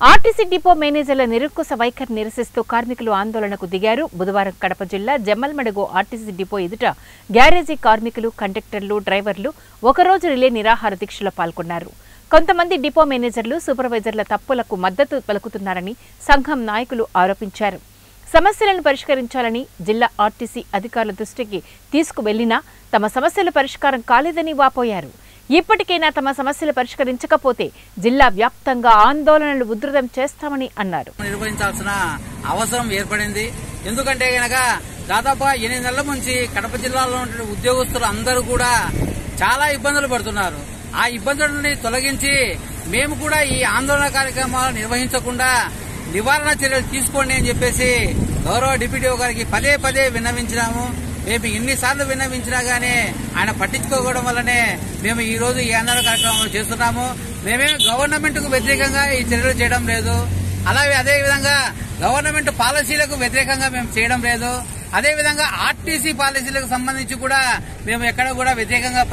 RTC depot మేనేజర్ల నిరంకుశ వైఖరి నిరసిస్తూ కార్మికులు ఆందోళనకు దిగారు. బుధవారం కడప జిల్లా జమ్మల్మడుగు ఆర్టీసీ డిపో ఎదుట గ్యారేజీ కార్మికులు, కండక్టర్లు, డ్రైవర్లు ఒకరోజు రిలే నిరాహార దీక్షలో పాల్గొన్నారు. కొంతమంది డిపో మేనేజర్లు, సూపర్వైజర్ల తప్పులకు మద్దతు పలుకుతున్నారని సంఘం నాయకులు ఆరోపించారు. సమస్యలను పరిష్కరించాలని జిల్లా ఆర్టీసీ అధికారుల దృష్టికి తీసుకువెళ్లినా తమ సమస్యలు పరిష్కారం కాలేదని వాపోయారు. ఇప్పటికైనా తమ సమస్యలు పరిష్కరించకపోతే జిల్లా వ్యాప్తంగా ఆందోళనలు ఉధృతం చేస్తామని అన్నారు. నిర్వహించాల్సిన అవసరం ఏర్పడింది. ఎందుకంటే గనక దాదాపుగా 8 నెలల నుంచి కడప జిల్లాలో ఉన్న ఉద్యోగస్తులు అందరూ కూడా చాలా ఇబ్బందులు పడుతున్నారు. ఆ ఇబ్బందులని తొలగించి మేము కూడా ఈ ఆందోళన కార్యక్రమాలు నిర్వహించకుండా నివారణ చర్యలు తీసుకోండి అని చెప్పేసి గౌరవ డిప్యూటీ గారికి పదే పదే విన్నవించినాము. మేము ఎన్నిసార్లు విన్నవించినా గానీ ఆయన పట్టించుకోవడం వల్లనే మేము ఈ రోజు ఈ ఆందోళన కార్యక్రమాలు చేస్తున్నాము. మేమేమి గవర్నమెంట్ కు వ్యతిరేకంగా ఈ చర్యలు చేయడం లేదు. అలాగే అదేవిధంగా గవర్నమెంట్ పాలసీలకు వ్యతిరేకంగా మేము చేయడం లేదు. అదేవిధంగా ఆర్టీసీ పాలసీలకు సంబంధించి కూడా మేము ఎక్కడ కూడా వ్యతిరేకంగా